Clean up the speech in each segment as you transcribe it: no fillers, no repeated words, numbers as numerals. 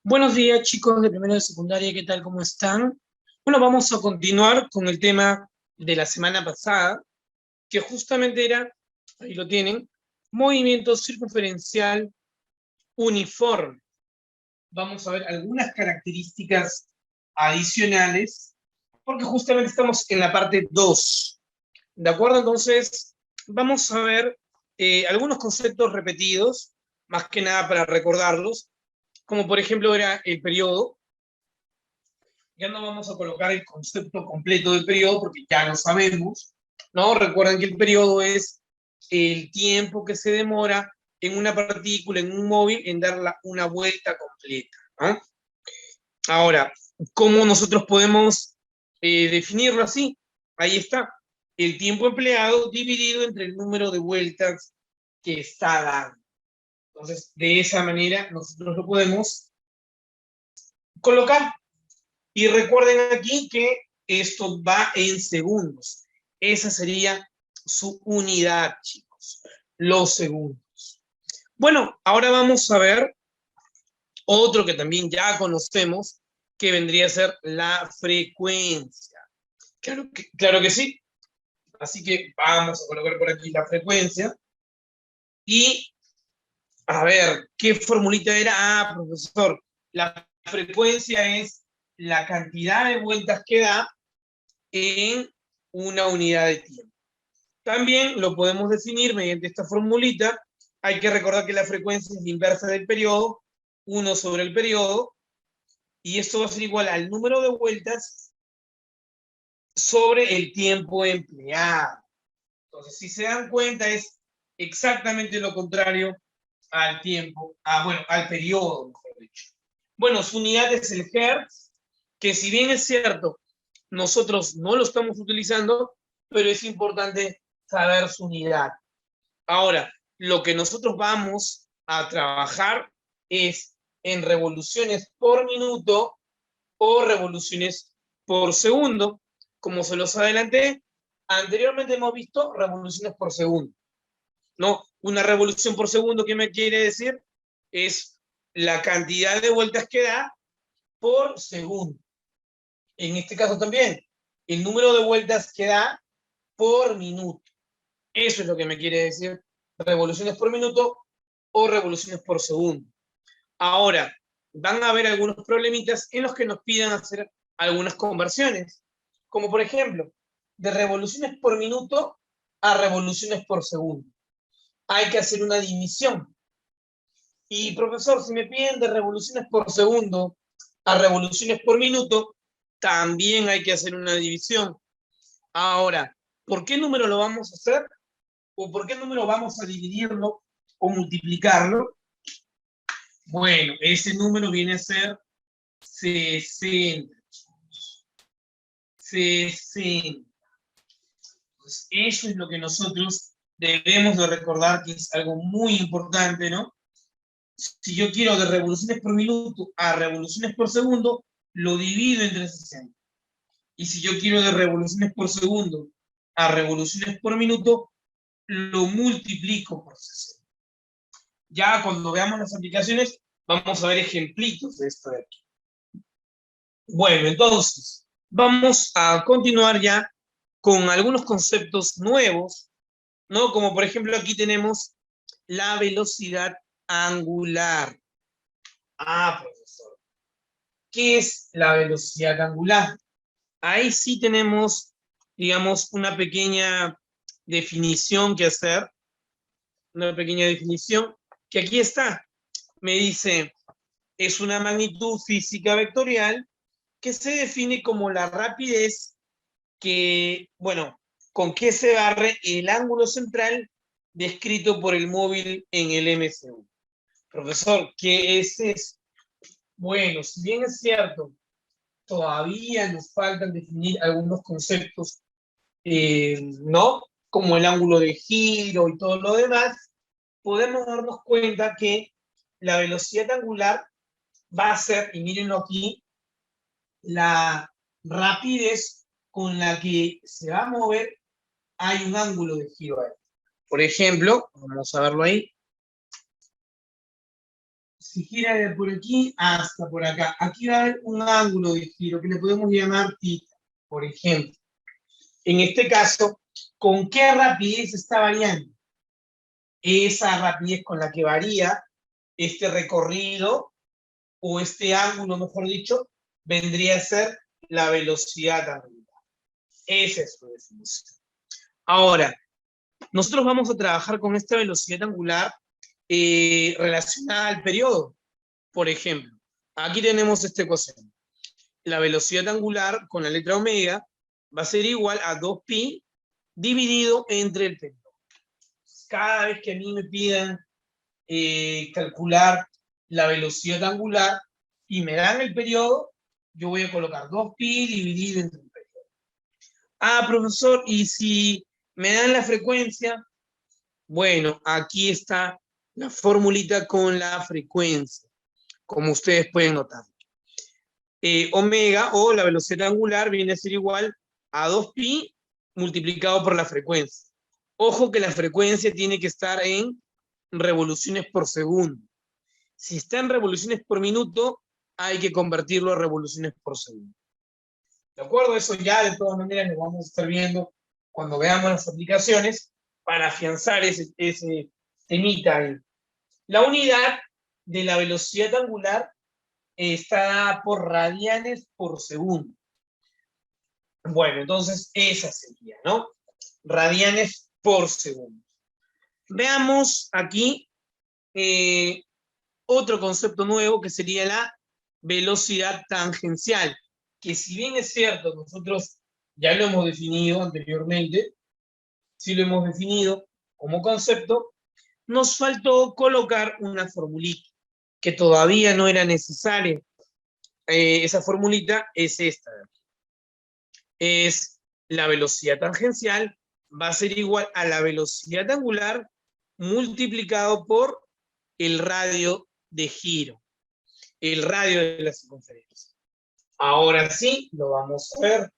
Buenos días, chicos de primero de secundaria, ¿qué tal? ¿Cómo están? Bueno, vamos a continuar con el tema de la semana pasada, que justamente era, ahí lo tienen, movimiento circunferencial uniforme. Vamos a ver algunas características adicionales, porque justamente estamos en la parte 2. ¿De acuerdo? Entonces, vamos a ver algunos conceptos repetidos, más que nada para recordarlos, como por ejemplo era el periodo. Ya no vamos a colocar el concepto completo del periodo porque ya lo sabemos, ¿no? Recuerden que el periodo es el tiempo que se demora en una partícula, en un móvil, en dar una vuelta completa, ¿no? Ahora, ¿cómo nosotros podemos definirlo así? Ahí está, el tiempo empleado dividido entre el número de vueltas que está dando. Entonces, de esa manera nosotros lo podemos colocar. Y recuerden aquí que esto va en segundos. Esa sería su unidad, chicos, los segundos. Bueno, ahora vamos a ver otro que también ya conocemos, que vendría a ser la frecuencia. Claro que sí. Así que vamos a colocar por aquí la frecuencia. Y a ver, ¿qué formulita era? Ah, profesor, la frecuencia es la cantidad de vueltas que da en una unidad de tiempo. También lo podemos definir mediante esta formulita. Hay que recordar que la frecuencia es la inversa del periodo, 1 sobre el periodo, y esto va a ser igual al número de vueltas sobre el tiempo empleado. Entonces, si se dan cuenta, es exactamente lo contrario al tiempo, al periodo, mejor dicho. Bueno, su unidad es el Hertz, que si bien es cierto, nosotros no lo estamos utilizando, pero es importante saber su unidad. Ahora, lo que nosotros vamos a trabajar es en revoluciones por minuto o revoluciones por segundo. Como se los adelanté, anteriormente hemos visto revoluciones por segundo. ¿No? Una revolución por segundo, ¿qué me quiere decir? Es la cantidad de vueltas que da por segundo. En este caso también, el número de vueltas que da por minuto. Eso es lo que me quiere decir revoluciones por minuto o revoluciones por segundo. Ahora, van a haber algunos problemitas en los que nos pidan hacer algunas conversiones, como por ejemplo, de revoluciones por minuto a revoluciones por segundo. Hay que hacer una división. Y profesor, si me piden de revoluciones por segundo a revoluciones por minuto, también hay que hacer una división. Ahora, ¿por qué número lo vamos a hacer? ¿O por qué número vamos a dividirlo o multiplicarlo? Bueno, ese número viene a ser 60. 60. Pues eso es lo que nosotros debemos de recordar, que es algo muy importante, ¿no? Si yo quiero de revoluciones por minuto a revoluciones por segundo, lo divido entre 60. Y si yo quiero de revoluciones por segundo a revoluciones por minuto, lo multiplico por 60. Ya cuando veamos las aplicaciones, vamos a ver ejemplitos de esto de aquí. Bueno, entonces, vamos a continuar ya con algunos conceptos nuevos, ¿no? Como por ejemplo aquí tenemos la velocidad angular. Ah, profesor, ¿qué es la velocidad angular? Ahí sí tenemos, digamos, una pequeña definición que hacer, una pequeña definición, que aquí está. Me dice, es una magnitud física vectorial que se define como la rapidez que, bueno, con que se barre el ángulo central descrito por el móvil en el MC1. Profesor, ¿qué es eso? Bueno, si bien es cierto, todavía nos faltan definir algunos conceptos, ¿no? Como el ángulo de giro y todo lo demás, podemos darnos cuenta que la velocidad angular va a ser, y mírenlo aquí, la rapidez con la que se va a mover, hay un ángulo de giro ahí. Por ejemplo, vamos a verlo ahí. si gira de por aquí hasta por acá, aquí va a haber un ángulo de giro que le podemos llamar θ, por ejemplo. En este caso, ¿con qué rapidez está variando? Esa rapidez con la que varía este recorrido o este ángulo, mejor dicho, vendría a ser la velocidad angular. Esa es su definición. Ahora, nosotros vamos a trabajar con esta velocidad angular relacionada al periodo. Por ejemplo, aquí tenemos este coseno. La velocidad angular con la letra omega va a ser igual a 2pi dividido entre el periodo. Cada vez que a mí me pidan calcular la velocidad angular y me dan el periodo, yo voy a colocar 2pi dividido entre el periodo. Ah, profesor, ¿y si me dan la frecuencia? Bueno, aquí está la formulita con la frecuencia, como ustedes pueden notar. Omega, o la velocidad angular, viene a ser igual a 2pi multiplicado por la frecuencia. Ojo que la frecuencia tiene que estar en revoluciones por segundo. Si está en revoluciones por minuto, hay que convertirlo a revoluciones por segundo. ¿De acuerdo? Eso ya de todas maneras lo vamos a estar viendo cuando veamos las aplicaciones para afianzar ese temita ahí. La unidad de la velocidad angular está dada por radianes por segundo. Bueno, entonces esa sería, ¿no? Radianes por segundo. Veamos aquí otro concepto nuevo que sería la velocidad tangencial, que si bien es cierto, nosotros ya lo hemos definido anteriormente, sí lo hemos definido como concepto, nos faltó colocar una formulita, que todavía no era necesaria. Esa formulita es esta. Es la velocidad tangencial, va a ser igual a la velocidad angular multiplicado por el radio de giro, el radio de la circunferencia. Ahora sí, lo vamos a ver.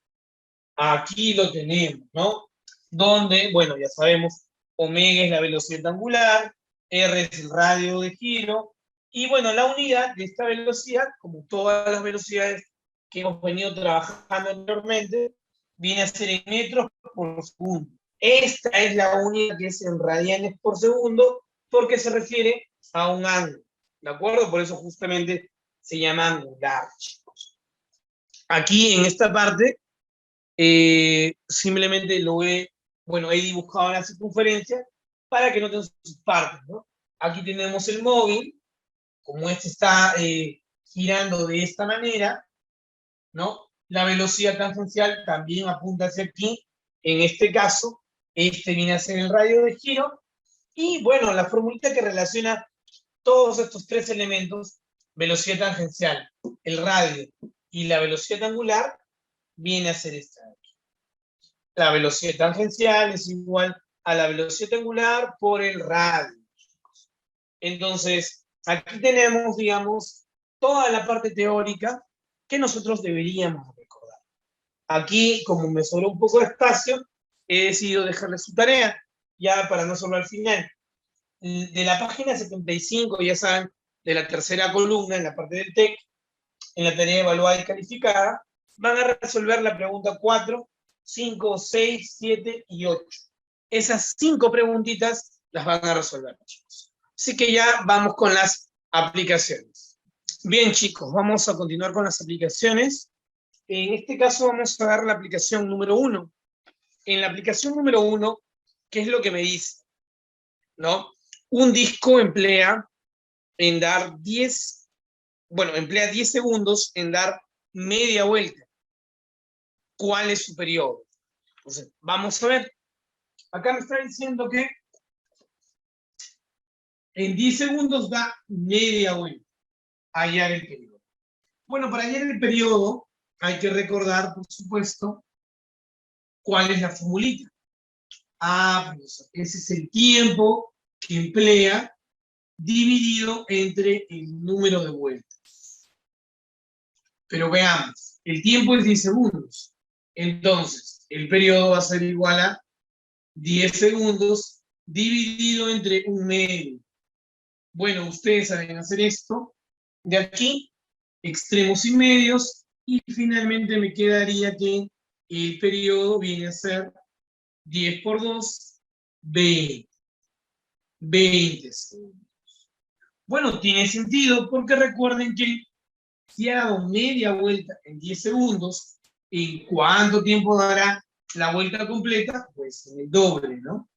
Aquí lo tenemos, ¿no? Donde, bueno, ya sabemos, omega es la velocidad angular, r es el radio de giro, y bueno, la unidad de esta velocidad, como todas las velocidades que hemos venido trabajando anteriormente, viene a ser en metros por segundo. Esta es la unidad que es en radianes por segundo, porque se refiere a un ángulo, ¿de acuerdo? Por eso justamente se llama angular, chicos. Aquí en esta parte, simplemente he dibujado la circunferencia para que noten sus partes, ¿no? Aquí tenemos el móvil, como este está girando de esta manera, ¿no? La velocidad tangencial también apunta hacia aquí, en este caso, este viene a ser el radio de giro, y bueno, la formulita que relaciona todos estos tres elementos, velocidad tangencial, el radio y la velocidad angular, viene a ser esta de aquí. La velocidad tangencial es igual a la velocidad angular por el radio. Entonces, aquí tenemos, digamos, toda la parte teórica que nosotros deberíamos recordar. Aquí, como me sobró un poco de espacio, he decidido dejarle su tarea, ya para no solo al final. De la página 75, ya saben, de la tercera columna, en la parte del TEC, en la tarea evaluada y calificada, van a resolver la pregunta 4, 5, 6, 7 y 8. Esas 5 preguntitas las van a resolver, chicos. Así que ya vamos con las aplicaciones. Bien, chicos, vamos a continuar con las aplicaciones. En este caso vamos a ver la aplicación número 1. En la aplicación número 1, ¿qué es lo que me dice? ¿No? Un disco emplea 10 segundos en dar media vuelta. ¿Cuál es su periodo? Entonces, vamos a ver. Acá me está diciendo que en 10 segundos da media vuelta. Hallar el periodo. Bueno, para hallar el periodo hay que recordar, por supuesto, cuál es la formulita. Pues ese es el tiempo que emplea dividido entre el número de vueltas. Pero veamos, el tiempo es 10 segundos. Entonces, el periodo va a ser igual a 10 segundos dividido entre un medio. Bueno, ustedes saben hacer esto. De aquí, extremos y medios. Y finalmente me quedaría que el periodo viene a ser 10 por 2, 20. 20 segundos. Bueno, tiene sentido porque recuerden que si hago media vuelta en 10 segundos, ¿en cuánto tiempo dará la vuelta completa? Pues en el doble, ¿no?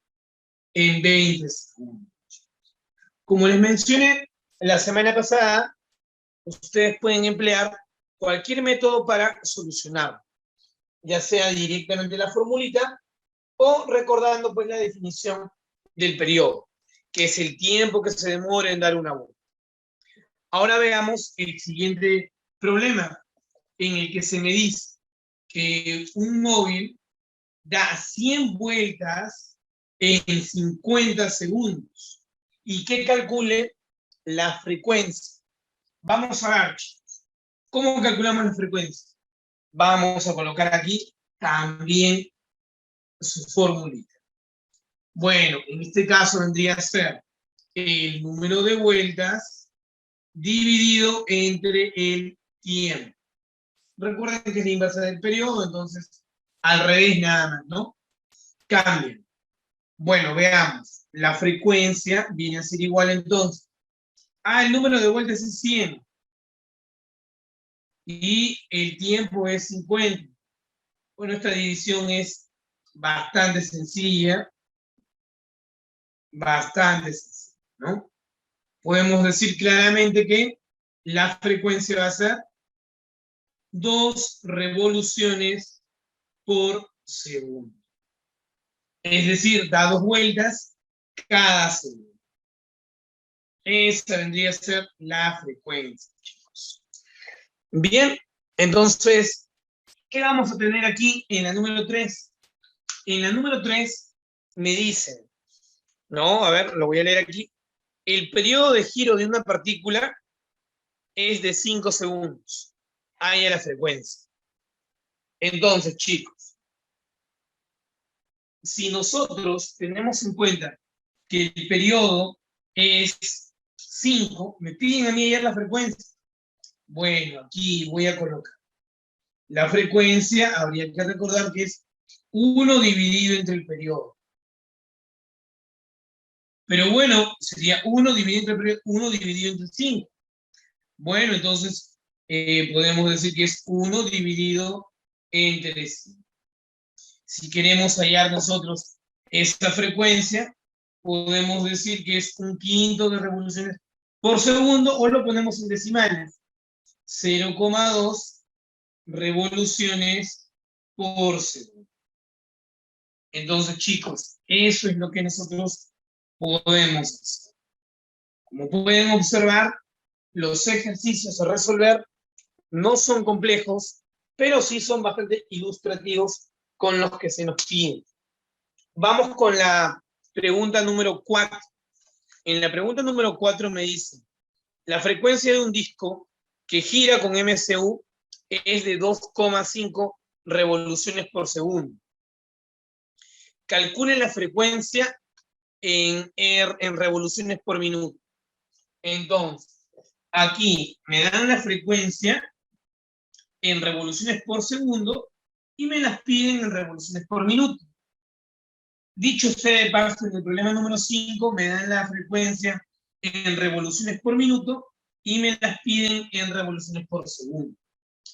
En 20 segundos. Como les mencioné la semana pasada, ustedes pueden emplear cualquier método para solucionar, ya sea directamente la formulita o recordando pues la definición del periodo, que es el tiempo que se demora en dar una vuelta. Ahora veamos el siguiente problema, en el que se me dice que un móvil da 100 vueltas en 50 segundos y que calcule la frecuencia. Vamos a ver, ¿cómo calculamos la frecuencia? Vamos a colocar aquí también su formulita. Bueno, en este caso vendría a ser el número de vueltas dividido entre el tiempo. Recuerden que es la inversa del periodo, entonces al revés nada más, ¿no? Cambian. Bueno, veamos. La frecuencia viene a ser igual entonces. El número de vueltas es 100. Y el tiempo es 50. Bueno, esta división es bastante sencilla. Bastante sencilla, ¿no? Podemos decir claramente que la frecuencia va a ser 2 revoluciones por segundo. Es decir, da 2 vueltas cada segundo. Esa vendría a ser la frecuencia, chicos. Bien, entonces, ¿qué vamos a tener aquí en la número 3? En la número 3 me dicen, no, a ver, lo voy a leer aquí. El periodo de giro de una partícula es de 5 segundos. Ahí es la frecuencia. Entonces, chicos, si nosotros tenemos en cuenta que el periodo es 5, me piden a mí hallar la frecuencia. Bueno, aquí voy a colocar la frecuencia, habría que recordar que es 1 dividido entre el periodo. Pero bueno, sería 1 dividido entre 1 dividido entre 5. Bueno, entonces podemos decir que es 1 dividido entre 5. Si queremos hallar nosotros esta frecuencia, podemos decir que es 1/5 de revoluciones por segundo, o lo ponemos en decimales. 0,2 revoluciones por segundo. Entonces, chicos, eso es lo que nosotros podemos hacer. Como pueden observar, los ejercicios a resolver no son complejos, pero sí son bastante ilustrativos con los que se nos piden. Vamos con la pregunta número 4. En la pregunta número 4 me dice, la frecuencia de un disco que gira con MCU es de 2,5 revoluciones por segundo. Calcule la frecuencia en revoluciones por minuto. Entonces, aquí me dan la frecuencia en revoluciones por segundo y me las piden en revoluciones por minuto. Dicho sea de paso, en el problema número 5 me dan la frecuencia en revoluciones por minuto y me las piden en revoluciones por segundo.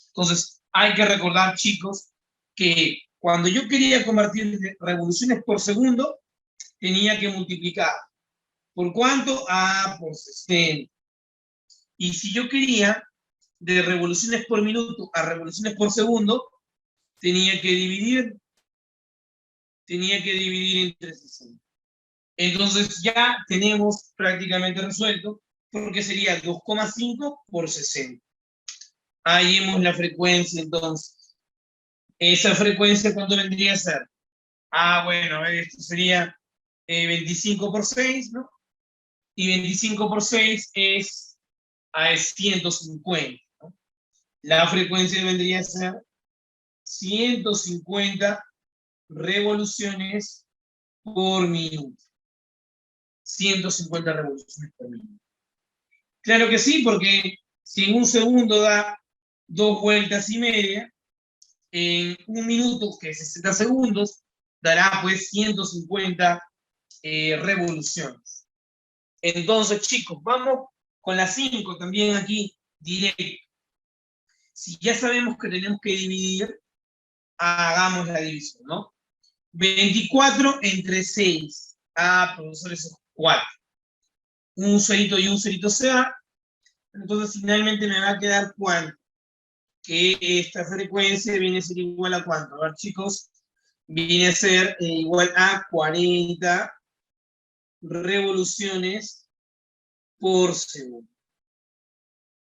Entonces, hay que recordar, chicos, que cuando yo quería convertir revoluciones por segundo, tenía que multiplicar. ¿Por cuánto? Por 60. Y si yo quería de revoluciones por minuto a revoluciones por segundo, tenía que dividir entre 60. Entonces ya tenemos prácticamente resuelto, porque sería 2,5 por 60. Ahí vemos la frecuencia entonces. Esa frecuencia, ¿cuánto vendría a ser? Bueno, esto sería 25 por 6, ¿no? Y 25 por 6 es 150, ¿no? La frecuencia vendría a ser 150 revoluciones por minuto. 150 revoluciones por minuto. Claro que sí, porque si en un segundo da 2,5 vueltas, en un minuto, que es 60 segundos, dará pues 150 revoluciones. Entonces, chicos, vamos con las 5 también aquí, directo. Si ya sabemos que tenemos que dividir, hagamos la división, ¿no? 24 entre 6. Ah, profesor, eso es 4. Un cerito y un cerito se va. Entonces, finalmente me va a quedar cuánto. Que esta frecuencia viene a ser igual a cuánto. A ver, chicos, viene a ser igual a 40 revoluciones por segundo.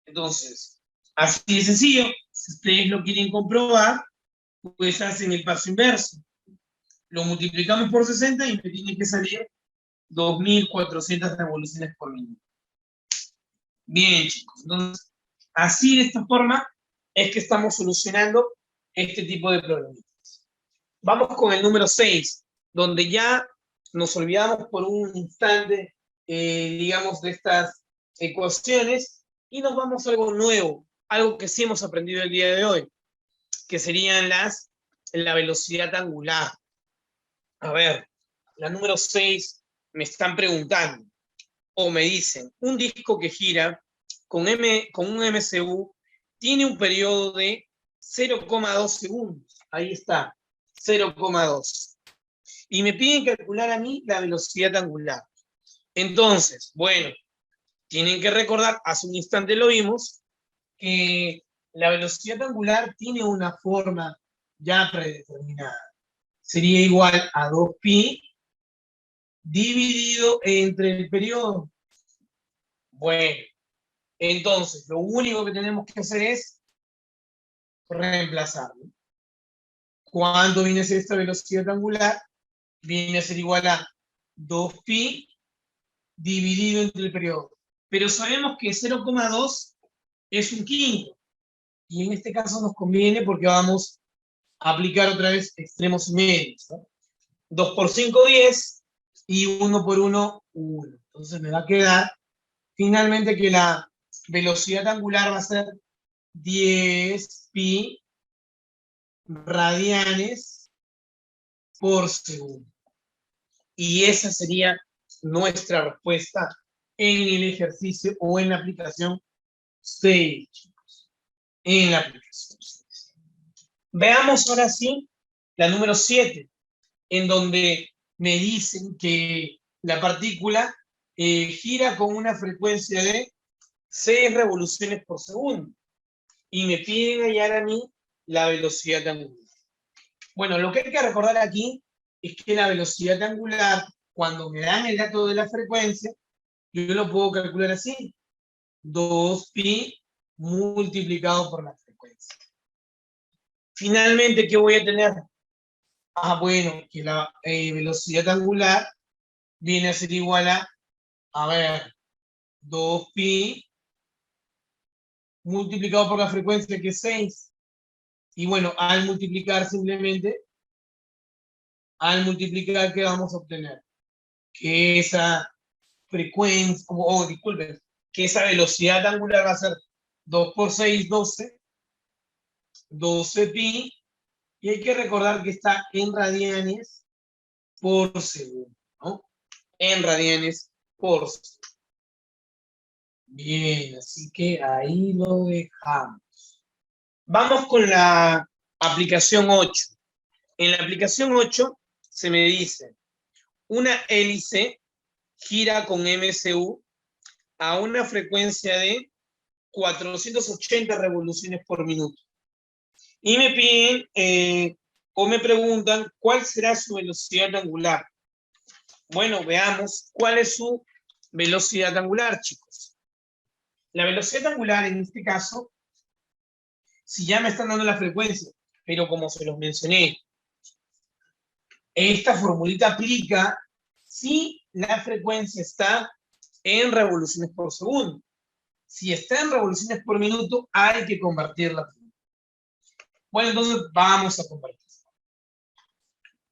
Entonces, así de sencillo. Si ustedes lo quieren comprobar, pues hacen el paso inverso. Lo multiplicamos por 60 y me tiene que salir 2.400 revoluciones por minuto. Bien, chicos. Entonces, así de esta forma es que estamos solucionando este tipo de problemas. Vamos con el número 6, donde ya nos olvidamos por un instante, digamos, de estas ecuaciones y nos vamos a algo nuevo, algo que sí hemos aprendido el día de hoy, que serían la velocidad angular. A ver, la número 6 me están preguntando o me dicen, un disco que gira con un MCU tiene un periodo de 0,2 segundos. Ahí está, 0,2. Y me piden calcular a mí la velocidad angular. Entonces, bueno, tienen que recordar, hace un instante lo vimos, que la velocidad angular tiene una forma ya predeterminada. Sería igual a 2pi dividido entre el periodo. Bueno, entonces lo único que tenemos que hacer es reemplazarlo. ¿Cuánto viene a ser esta velocidad angular? Viene a ser igual a 2pi dividido entre el periodo. Pero sabemos que 0,2 es un quinto. Y en este caso nos conviene porque vamos a aplicar otra vez extremos y medios, ¿no? 2 por 5, 10, y 1 por 1, 1. Entonces me va a quedar finalmente que la velocidad angular va a ser 10 pi radianes por segundo. Y esa sería nuestra respuesta en el ejercicio o en la aplicación 6, chicos. En la aplicación 6. Veamos ahora sí la número 7, en donde me dicen que la partícula gira con una frecuencia de 6 revoluciones por segundo. Y me piden hallar a mí la velocidad angular. Bueno, lo que hay que recordar aquí es que la velocidad angular, cuando me dan el dato de la frecuencia, yo lo puedo calcular así. 2pi multiplicado por la frecuencia. Finalmente, ¿qué voy a tener? Ah, bueno, que la velocidad angular viene a ser igual a ver, 2pi multiplicado por la frecuencia, que es 6. Y bueno, al multiplicar simplemente, ¿qué vamos a obtener? Que esa frecuencia, disculpen, que esa velocidad angular va a ser 2 por 6, 12, 12pi, y hay que recordar que está en radianes por segundo, ¿no? En radianes por segundo. Bien, así que ahí lo dejamos. Vamos con la aplicación 8. En la aplicación 8 se me dice, una hélice gira con MCU a una frecuencia de 480 revoluciones por minuto. Y me piden o me preguntan cuál será su velocidad angular. Bueno, veamos cuál es su velocidad angular, chicos. La velocidad angular en este caso, si ya me están dando la frecuencia, pero como se los mencioné, esta formulita aplica si la frecuencia está en revoluciones por segundo. Si está en revoluciones por minuto, hay que convertirla. Bueno, entonces vamos a convertir.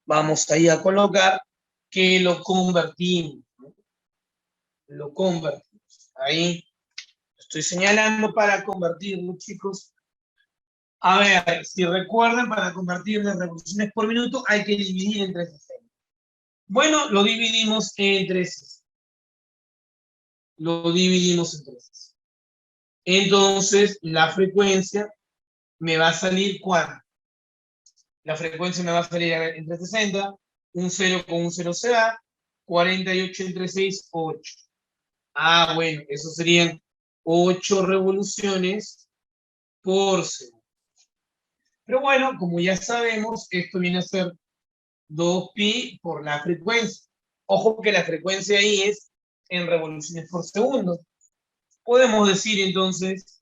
Vamos ahí a colocar que lo convertimos, ¿no? Lo convertimos. Ahí Estoy señalando para convertirlo, chicos. A ver, si recuerdan, para convertir las revoluciones por minuto hay que dividir entre 60. Bueno, lo dividimos entre 60. Lo dividimos entre 60. Entonces, la frecuencia me va a salir ¿cuánto? La frecuencia me va a salir entre 60, un 0 con un 0 se va, 48 entre 6, 8. Ah, bueno, eso serían 8 revoluciones por segundo. Pero bueno, como ya sabemos, esto viene a ser 2pi por la frecuencia. Ojo que la frecuencia ahí es en revoluciones por segundo. Podemos decir entonces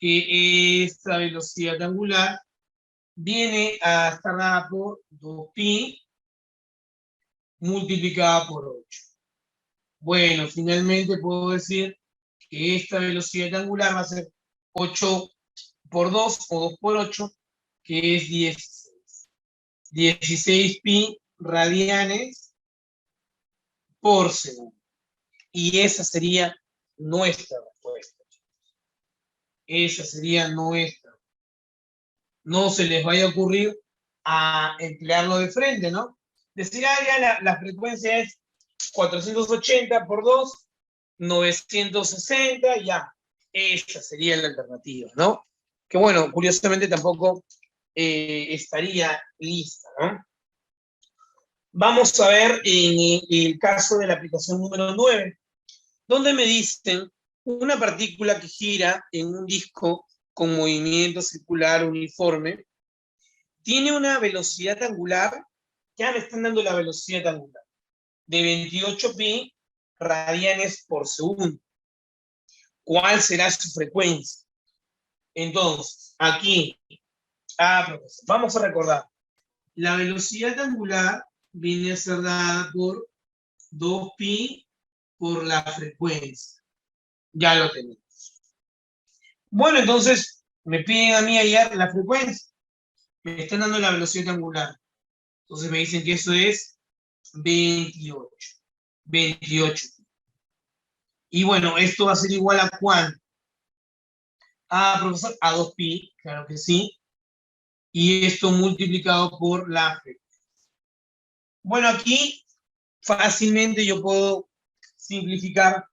que esta velocidad angular viene a estar dada por 2pi multiplicada por 8. Bueno, finalmente puedo decir que esta velocidad angular va a ser 8 por 2 o 2 por 8, que es 16. 16 pi radianes por segundo. Y esa sería nuestra respuesta. Esa sería nuestra. No se les vaya a ocurrir a emplearlo de frente, ¿no? Decir, ya la frecuencia es 480 por 2, 960, ya. Esa sería la alternativa, ¿no? Que bueno, curiosamente tampoco estaría lista, ¿no? Vamos a ver en el caso de la aplicación número 9, donde me dicen una partícula que gira en un disco con movimiento circular uniforme, tiene una velocidad angular, ya me están dando la velocidad angular, de 28 pi radianes por segundo. ¿Cuál será su frecuencia? Entonces, aquí, profesor, vamos a recordar, la velocidad angular viene a ser dada por 2pi por la frecuencia. Ya lo tenemos. Bueno, entonces, me piden a mí hallar la frecuencia. Me están dando la velocidad angular. Entonces me dicen que eso es 28. 28. Y bueno, esto va a ser igual a ¿cuánto? Profesor, a 2pi, claro que sí. Y esto multiplicado por la frecuencia. Bueno, aquí fácilmente yo puedo simplificar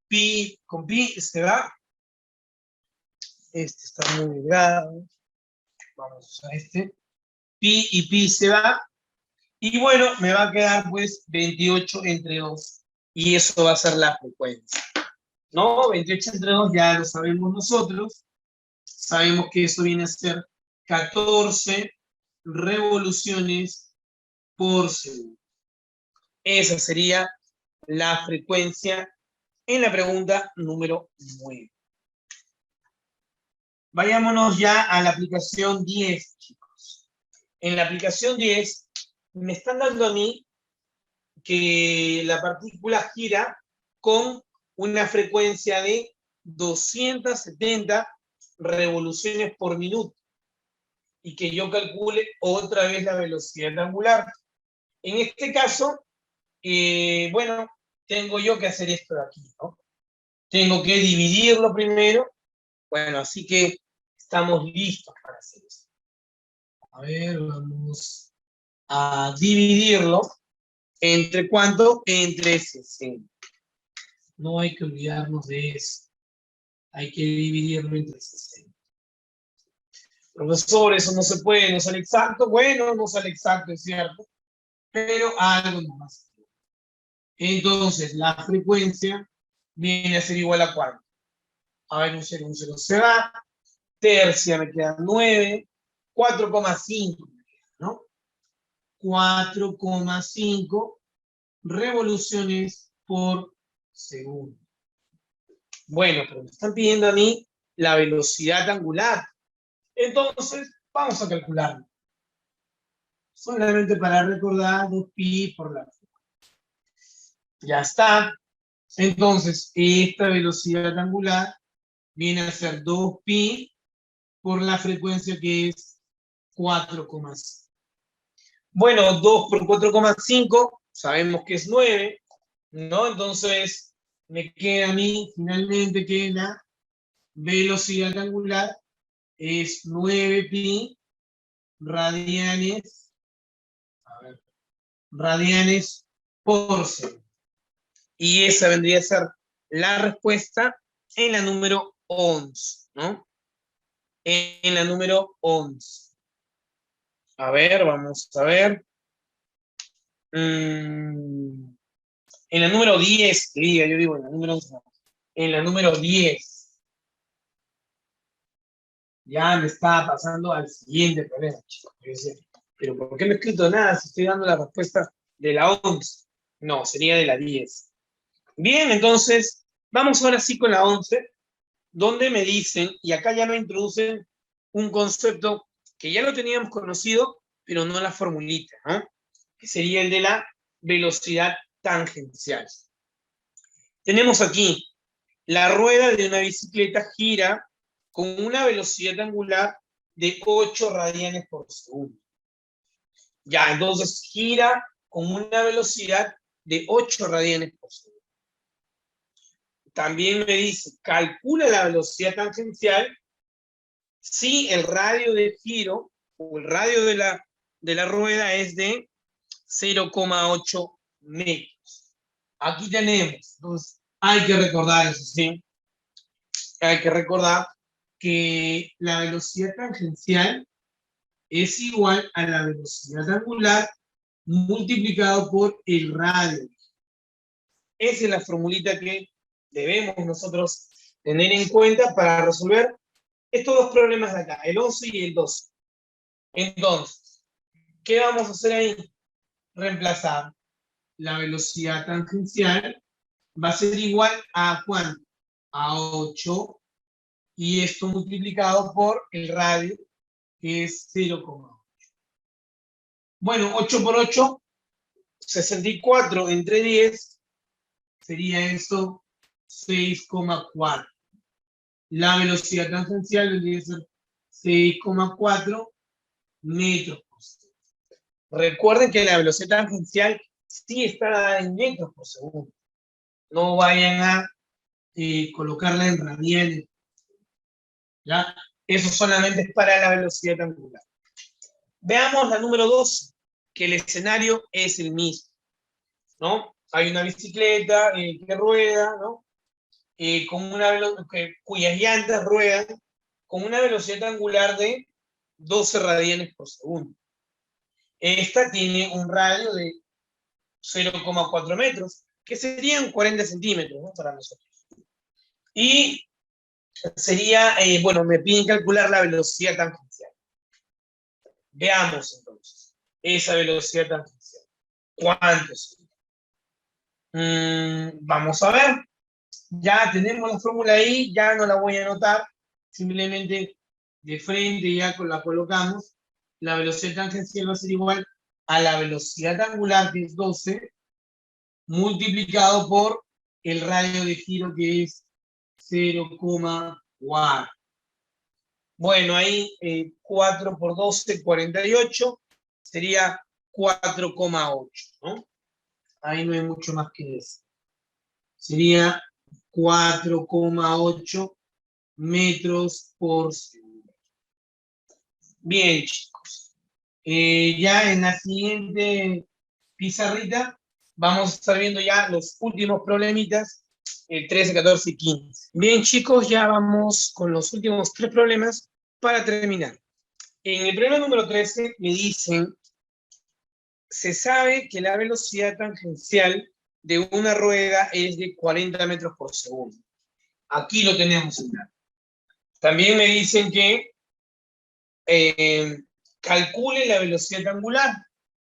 pi con pi, se va. Este está muy delgado. Vamos a usar este. Pi y pi se va. Y bueno, me va a quedar pues 28 entre 2. Y eso va a ser la frecuencia. ¿No? 28 entre 2 ya lo sabemos nosotros. Sabemos que eso viene a ser 14 revoluciones por segundo. Esa sería la frecuencia en la pregunta número 9. Vayámonos ya a la aplicación 10, chicos. En la aplicación 10 me están dando a mí que la partícula gira con una frecuencia de 270 revoluciones por minuto y que yo calcule otra vez la velocidad angular. En este caso, bueno, tengo yo que hacer esto de aquí, ¿no? Tengo que dividirlo primero. Bueno, así que estamos listos para hacer eso. A ver, vamos a dividirlo. ¿Entre cuánto? Entre 60. No hay que olvidarnos de eso. Hay que dividirlo entre 60. Profesor, eso no se puede, no sale exacto. Bueno, no sale exacto, es cierto. Pero algo más. Entonces, la frecuencia viene a ser igual a ¿cuánto? A ver, un 0 se va. Tercia me queda 9. 4,5, ¿no? 4,5 revoluciones por segundo. Bueno, pero me están pidiendo a mí la velocidad angular. Entonces, vamos a calcularlo. Solamente para recordar 2pi por la frecuencia. Ya está. Entonces, esta velocidad angular viene a ser 2pi por la frecuencia que es 4,5. Bueno, 2 por 4,5, sabemos que es 9, ¿no? Entonces, me queda a mí, finalmente queda velocidad angular es 9pi radianes, radianes por segundo. Y esa vendría a ser la respuesta en la número 11, ¿no? En la número 11. A ver, vamos a ver. En la número 10, diga, yo digo en la número 11. En la número 10. Ya me estaba pasando al siguiente problema, chicos. Pero ¿por qué no he escrito nada si estoy dando la respuesta de la 11? No, sería de la 10. Bien, entonces, vamos ahora sí con la 11, donde me dicen, y acá ya me introducen un concepto que ya lo teníamos conocido, pero no la formulita, ¿no? Que sería el de la velocidad tangencial. Tenemos aquí, la rueda de una bicicleta gira con una velocidad angular de 8 radianes por segundo. Ya, entonces gira con una velocidad de 8 radianes por segundo. También me dice, calcula la velocidad tangencial si el radio de giro o el radio de la rueda es de 0,8 metros. Aquí tenemos, entonces hay que recordar eso, ¿sí? Hay que recordar que la velocidad tangencial es igual a la velocidad angular multiplicado por el radio. Esa es la formulita que debemos nosotros tener en cuenta para resolver estos dos problemas de acá, el 11 y el 12. Entonces, ¿qué vamos a hacer ahí? Reemplazar la velocidad tangencial, va a ser igual a ¿cuánto? A 8, y esto multiplicado por el radio, que es 0,8. Bueno, 8 por 8, 64 entre 10, sería eso 6,4. La velocidad tangencial debería ser 6,4 metros por segundo. Recuerden que la velocidad tangencial sí está dada en metros por segundo. No vayan a colocarla en radianes. ¿Ya? Eso solamente es para la velocidad angular. Veamos la número 12, que el escenario es el mismo, ¿no? Hay una bicicleta que rueda, ¿no? Cuyas llantas ruedan con una velocidad angular de 12 radianes por segundo. Esta tiene un radio de 0,4 metros, que serían 40 centímetros, ¿no? Para nosotros. Y sería, bueno, me piden calcular la velocidad tangencial. Veamos entonces esa velocidad tangencial. ¿Cuánto sería? Vamos a ver. Ya tenemos la fórmula ahí, ya no la voy a anotar, simplemente de frente ya la colocamos. La velocidad tangencial va a ser igual a la velocidad angular, que es 12, multiplicado por el radio de giro, que es 0,4. Bueno, ahí 4 por 12, 48, sería 4,8, ¿no? Ahí no hay mucho más que decir. Sería 4,8 metros por segundo. Bien, chicos. Ya en la siguiente pizarrita vamos a estar viendo ya los últimos problemitas, el 13, 14 y 15. Bien, chicos, ya vamos con los últimos 3 problemas para terminar. En el problema número 13 me dicen, se sabe que la velocidad tangencial de una rueda es de 40 metros por segundo. Aquí lo tenemos en la. También me dicen que calcule la velocidad angular,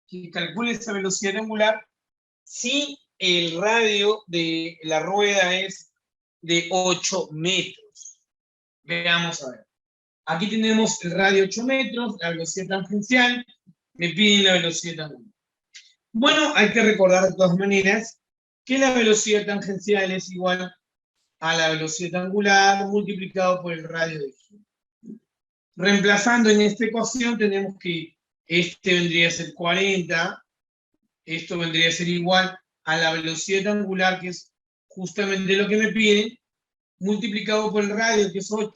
que calcule esa velocidad angular si el radio de la rueda es de 8 metros. Veamos a ver. Aquí tenemos el radio 8 metros, la velocidad tangencial, me piden la velocidad angular. Bueno, hay que recordar de todas maneras que la velocidad tangencial es igual a la velocidad angular multiplicado por el radio de giro. Reemplazando en esta ecuación tenemos que este vendría a ser 40, esto vendría a ser igual a la velocidad angular, que es justamente lo que me piden, multiplicado por el radio, que es 8.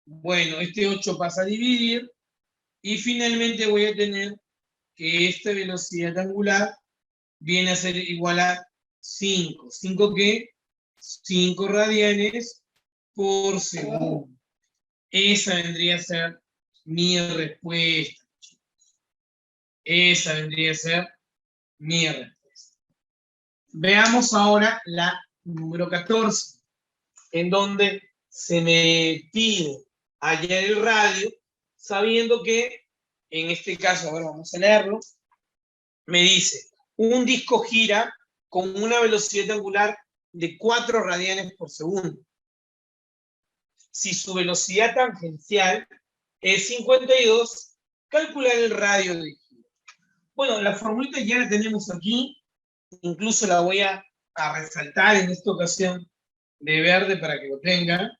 Bueno, este 8 pasa a dividir, y finalmente voy a tener que esta velocidad angular viene a ser igual a 5. ¿5 qué? 5 radianes por segundo. Esa vendría a ser mi respuesta. Esa vendría a ser mi respuesta. Veamos ahora la número 14, en donde se me pide hallar el radio, sabiendo que, en este caso, ahora vamos a leerlo, me dice, un disco gira con una velocidad angular de 4 radianes por segundo. Si su velocidad tangencial es 52, calcular el radio de giro. Bueno, la formulita ya la tenemos aquí, incluso la voy a resaltar en esta ocasión de verde para que lo tengan.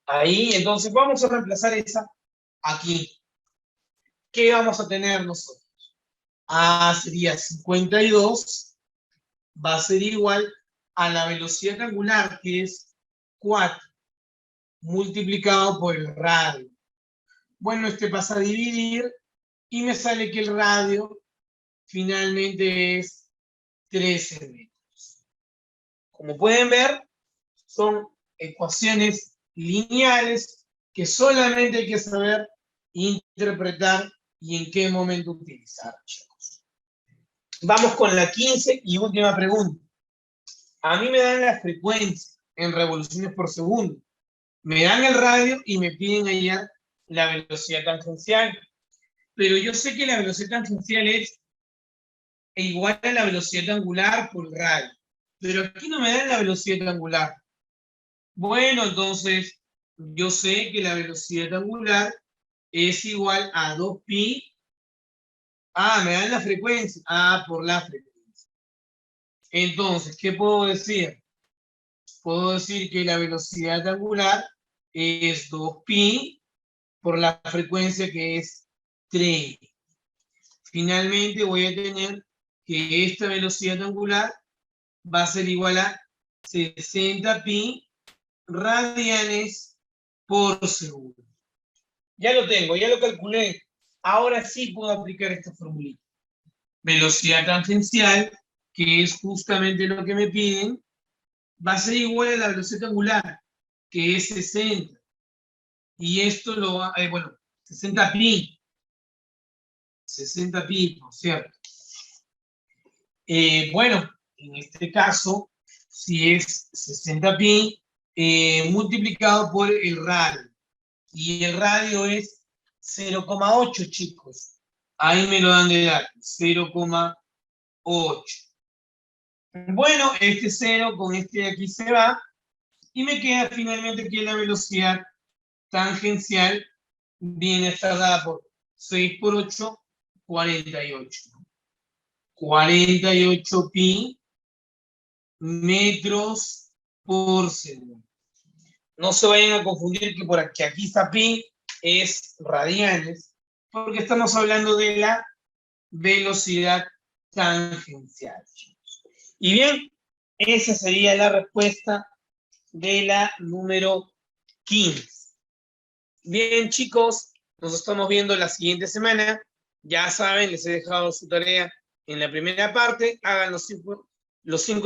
Ahí, entonces vamos a reemplazar esa aquí. ¿Qué vamos a tener nosotros? Sería 52, va a ser igual a la velocidad angular, que es 4, multiplicado por el radio. Bueno, este pasa a dividir, y me sale que el radio finalmente es 13 metros. Como pueden ver, son ecuaciones lineales que solamente hay que saber interpretar y en qué momento utilizar, chicos. Vamos con la 15 y última pregunta. A mí me dan la frecuencia en revoluciones por segundo. Me dan el radio y me piden hallar la velocidad tangencial. Pero yo sé que la velocidad tangencial es igual a la velocidad angular por el radio. Pero aquí no me dan la velocidad angular. Bueno, entonces yo sé que la velocidad angular es igual a 2pi. Me dan la frecuencia. Por la frecuencia. Entonces, ¿qué puedo decir? Puedo decir que la velocidad angular es 2pi por la frecuencia, que es 3. Finalmente voy a tener que esta velocidad angular va a ser igual a 60pi radianes por segundo. Ya lo tengo, ya lo calculé. Ahora sí puedo aplicar esta formulita. Velocidad tangencial, que es justamente lo que me piden, va a ser igual a la velocidad angular, que es 60. Y esto lo va, 60pi. 60pi, por cierto. Bueno, en este caso, si es 60pi, multiplicado por el radio. Y el radio es 0,8, chicos. Ahí me lo dan de dato, 0,8. Bueno, este 0 con este de aquí se va, y me queda finalmente que la velocidad tangencial viene a estar dada por 6 por 8, 48. 48 pi metros por segundo. No se vayan a confundir que por aquí está pi, es radianes, porque estamos hablando de la velocidad tangencial. Y bien, esa sería la respuesta de la número 15. Bien, chicos, nos estamos viendo la siguiente semana. Ya saben, les he dejado su tarea en la primera parte. Hagan los 5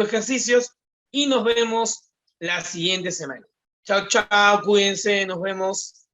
ejercicios y nos vemos la siguiente semana. Chao, chao, cuídense, nos vemos.